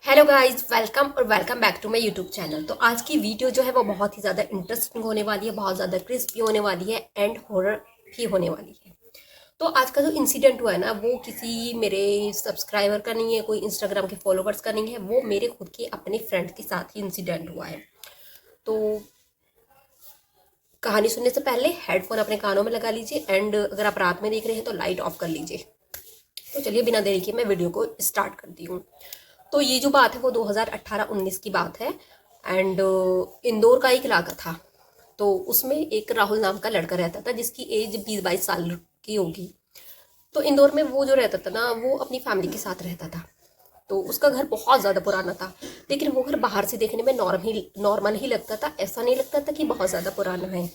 Hello guys, welcome और welcome back to my YouTube channel. तो आज की वीडियो जो है वो बहुत ही ज़्यादा इंटरेस्टिंग होने वाली है, बहुत ज़्यादा क्रिस्पी होने वाली है एंड हॉरर भी होने वाली है। तो आज का जो इंसिडेंट हुआ है ना, वो किसी मेरे सब्सक्राइबर का नहीं है, कोई इंस्टाग्राम के फॉलोवर्स का नहीं है, वो मेरे खुद के अपने फ्रेंड के साथ ही इंसिडेंट हुआ है। तो कहानी सुनने से पहले हेडफोन अपने कानों में लगा लीजिए एंड अगर आप रात में देख रहे हैं तो लाइट ऑफ कर लीजिए। तो चलिए बिना देरी के मैं वीडियो को स्टार्ट करती हूँ। तो ये जो बात है वो 2018-19 की बात है एंड इंदौर का एक इलाका था। तो उसमें एक राहुल नाम का लड़का रहता था जिसकी एज 20-22 साल की होगी। तो इंदौर में वो जो रहता था ना, वो अपनी फैमिली के साथ रहता था। तो उसका घर बहुत ज़्यादा पुराना था, लेकिन वो घर बाहर से देखने में नॉर्मल ही लगता था, ऐसा नहीं लगता था कि बहुत ज़्यादा पुराना है।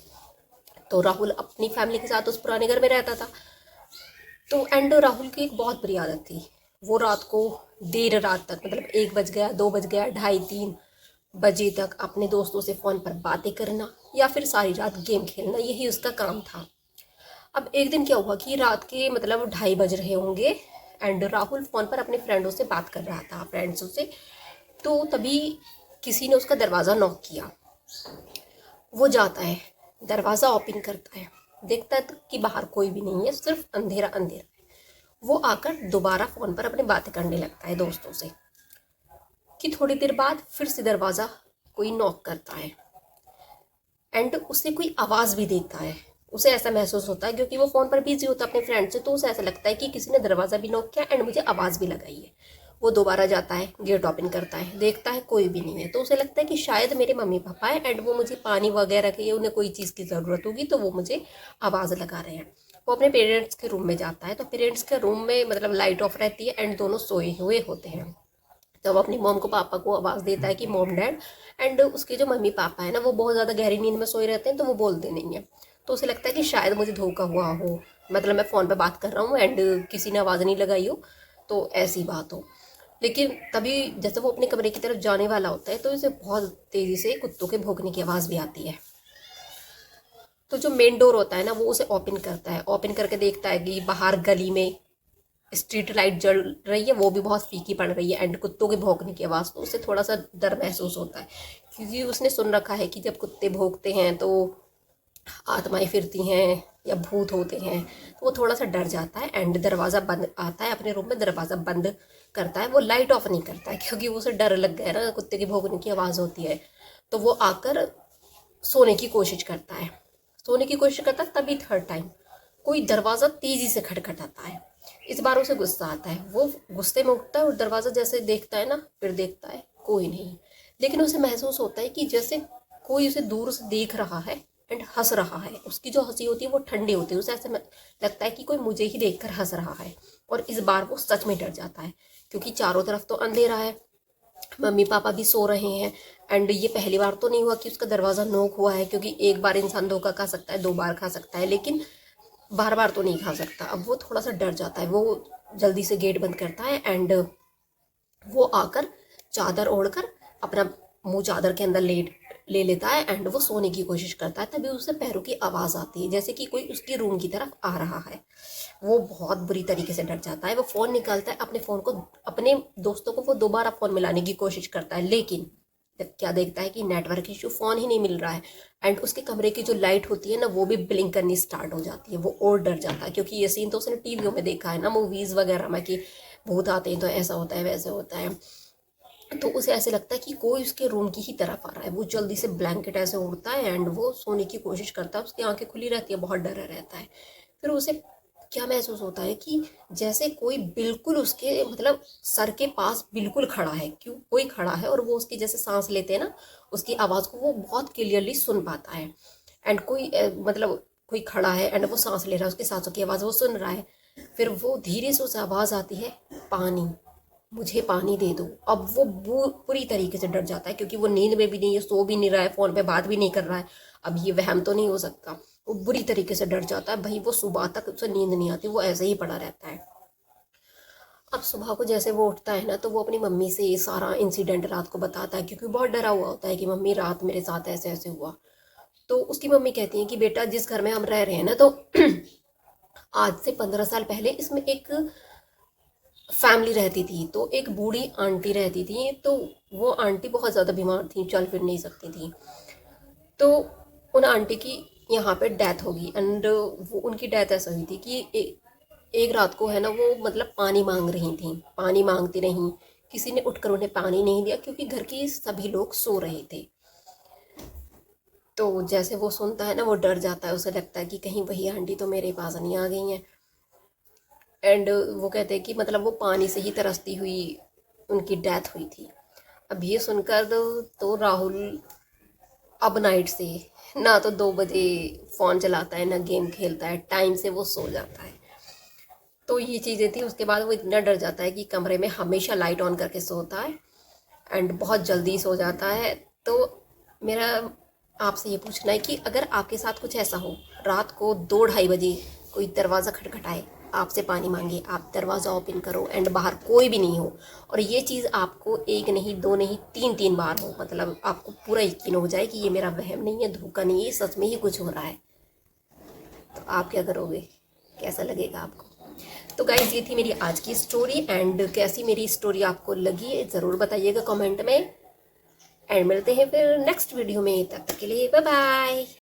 तो राहुल अपनी फैमिली के साथ उस पुराने घर में रहता था। तो एंड राहुल की एक बहुत बुरी आदत थी। वो रात को देर रात तक, मतलब 1 बज गया, 2 बज गया, 2:30-3 बजे तक अपने दोस्तों से फ़ोन पर बातें करना या फिर सारी रात गेम खेलना, यही उसका काम था। अब एक दिन क्या हुआ कि रात के मतलब 2:30 बज रहे होंगे एंड राहुल फ़ोन पर अपने फ्रेंडों से बात कर रहा था, फ्रेंड्सों से। तो तभी किसी ने उसका दरवाज़ा नॉक किया। वो जाता है, दरवाज़ा ओपन करता है, देखता है कि बाहर कोई भी नहीं है, सिर्फ अंधेरा अंधेरा। वो आकर दोबारा फ़ोन पर अपनी बातें करने लगता है दोस्तों से। कि थोड़ी देर बाद फिर से दरवाज़ा कोई नॉक करता है एंड उसे कोई आवाज़ भी देता है। उसे ऐसा महसूस होता है, क्योंकि वो फ़ोन पर बिजी होता है अपने फ्रेंड से, तो उसे ऐसा लगता है कि किसी ने दरवाज़ा भी नॉक किया एंड मुझे आवाज़ भी लगाई है। वो दोबारा जाता है, गेट ओपन करता है, देखता है कोई भी नहीं है। तो उसे लगता है कि शायद मेरे मम्मी पापा है एंड वो मुझे पानी वगैरह की, उन्हें कोई चीज़ की ज़रूरत होगी तो वो मुझे आवाज़ लगा रहे हैं। वो अपने पेरेंट्स के रूम में जाता है। तो पेरेंट्स के रूम में मतलब लाइट ऑफ रहती है एंड दोनों सोए हुए होते हैं। तब अपनी मॉम को पापा को आवाज़ देता है कि मॉम डैड। एंड उसके जो मम्मी पापा है ना, वो बहुत ज़्यादा गहरी नींद में सोए रहते हैं, तो वो बोलते नहीं है। तो उसे लगता है कि शायद मुझे धोखा हुआ हो, मतलब मैं फ़ोन पे बात कर रहा हूँ एंड किसी ने आवाज़ नहीं लगाई हो, तो ऐसी बात हो। लेकिन तभी जैसे वो अपने कमरे की तरफ जाने वाला होता है तो उसे बहुत तेज़ी से कुत्तों के भौंकने की आवाज़ भी आती है। तो जो मेन डोर होता है ना, वो उसे ओपन करता है। ओपन करके देखता है कि बाहर गली में स्ट्रीट लाइट जल रही है, वो भी बहुत फीकी पड़ रही है एंड कुत्तों के भौंकने की आवाज़। तो उसे थोड़ा सा डर महसूस होता है, क्योंकि उसने सुन रखा है कि जब कुत्ते भौंकते हैं तो आत्माएं फिरती हैं या भूत होते हैं। तो वो थोड़ा सा डर जाता है एंड दरवाज़ा बंद, आता है अपने रूम में, दरवाज़ा बंद करता है। वो लाइट ऑफ नहीं करता है, क्योंकि उसे डर लग गया ना, कुत्ते की भौंकने की आवाज़ होती है। तो वो आकर सोने की कोशिश करता है। सोने की कोशिश करता है, तभी थर्ड टाइम कोई दरवाज़ा तेज़ी से खटखटाता है। इस बार उसे गुस्सा आता है, वो गुस्से में उठता है और दरवाज़ा जैसे देखता है ना, फिर देखता है कोई नहीं। लेकिन उसे महसूस होता है कि जैसे कोई उसे दूर से देख रहा है एंड हंस रहा है। उसकी जो हंसी होती है वो ठंडी होती है, उसे ऐसे लगता है कि कोई मुझे ही देखकर हंस रहा है। और इस बार वो सच में डर जाता है, क्योंकि चारों तरफ तो अंधेरा है, मम्मी पापा भी सो रहे हैं एंड ये पहली बार तो नहीं हुआ कि उसका दरवाज़ा नॉक हुआ है, क्योंकि एक बार इंसान धोखा खा सकता है, 2 बार खा सकता है, लेकिन बार बार तो नहीं खा सकता। अब वो थोड़ा सा डर जाता है, वो जल्दी से गेट बंद करता है एंड वो आकर चादर ओढ़कर अपना मुंह चादर के अंदर ले लेता है एंड वो सोने की कोशिश करता है। तभी उसे पैरों की आवाज़ आती है, जैसे कि कोई उसकी रूम की तरफ आ रहा है। वो बहुत बुरी तरीके से डर जाता है। वो फ़ोन निकालता है, अपने फ़ोन को, अपने दोस्तों को वो दोबारा फ़ोन मिलाने की कोशिश करता है, लेकिन जब क्या देखता है कि नेटवर्क इशू, फ़ोन ही नहीं मिल रहा है एंड उसके कमरे की जो लाइट होती है ना, वो भी ब्लिंक करनी स्टार्ट हो जाती है। वो और डर जाता है, क्योंकि ये सीन तो उसने टीवियों में देखा है ना, मूवीज़ वगैरह में, कि भूत आते हैं तो ऐसा होता है वैसे होता है। तो उसे ऐसे लगता है कि कोई उसके रूम की ही तरफ आ रहा है। वो जल्दी से ब्लैंकेट ऐसे उड़ता है एंड वो सोने की कोशिश करता है। उसकी आंखें खुली रहती है, बहुत डरा रहता है। फिर उसे क्या महसूस होता है कि जैसे कोई बिल्कुल उसके मतलब सर के पास बिल्कुल खड़ा है, क्यों कोई खड़ा है, और वो उसकी जैसे सांस लेते हैं ना, उसकी आवाज़ को वो बहुत क्लियरली सुन पाता है। एंड कोई मतलब कोई खड़ा है एंड वो सांस ले रहा है, उसकी सांसों की आवाज़ वो सुन रहा है। फिर वो धीरे से उसे आवाज़ आती है, पानी, मुझे पानी दे दो। अब वो पूरी तरीके से डर जाता है, क्योंकि वो नींद में भी नहीं है, सो भी नहीं रहा है, फ़ोन पे बात भी नहीं कर रहा है। अब ये वहम तो नहीं हो सकता। वो बुरी तरीके से डर जाता है भाई। वो सुबह तक उसे नींद नहीं आती, वो ऐसे ही पड़ा रहता है। अब सुबह को जैसे वो उठता है ना, तो वो अपनी मम्मी से ये सारा इंसिडेंट रात को बताता है, क्योंकि बहुत डरा हुआ होता है कि मम्मी रात मेरे साथ ऐसे ऐसे हुआ। तो उसकी मम्मी कहती है कि बेटा, जिस घर में हम रह रहे हैं ना, तो आज से 15 साल पहले इसमें एक फैमिली रहती थी, तो एक बूढ़ी आंटी रहती थी, तो वो आंटी बहुत ज़्यादा बीमार थी, चल फिर नहीं सकती थी। तो उन आंटी की यहाँ पे डेथ होगी, एंड वो उनकी डेथ ऐसा हुई थी कि एक रात को है ना, वो मतलब पानी मांग रही थी, पानी मांगती रहीं, किसी ने उठकर उन्हें पानी नहीं दिया क्योंकि घर के सभी लोग सो रहे थे। तो जैसे वो सुनता है ना, वो डर जाता है, उसे लगता है कि कहीं वही आंटी तो मेरे पास नहीं आ गई हैं। एंड वो कहते हैं कि मतलब वो पानी से ही तरसती हुई उनकी डेथ हुई थी। अब ये सुनकर तो राहुल अब नाइट से ना तो 2 बजे फ़ोन चलाता है, ना गेम खेलता है, टाइम से वो सो जाता है। तो ये चीज़ें थी। उसके बाद वो इतना डर जाता है कि कमरे में हमेशा लाइट ऑन करके सोता है, एंड बहुत जल्दी सो जाता है। तो मेरा आपसे ये पूछना है कि अगर आपके साथ कुछ ऐसा हो, रात को 2-2:30 बजे कोई दरवाज़ा खटखटाए, आपसे पानी मांगे, आप दरवाज़ा ओपन करो एंड बाहर कोई भी नहीं हो, और ये चीज़ आपको एक नहीं, दो नहीं, तीन तीन बार हो, मतलब आपको पूरा यकीन हो जाए कि ये मेरा वहम नहीं है, धोखा नहीं है, सच में ही कुछ हो रहा है, तो आप क्या करोगे? कैसा लगेगा आपको? तो गाइज, ये थी मेरी आज की स्टोरी, एंड कैसी मेरी स्टोरी आपको लगी ज़रूर बताइएगा कमेंट में। एंड मिलते हैं फिर नेक्स्ट वीडियो में, तब तक के लिए बाय बाय।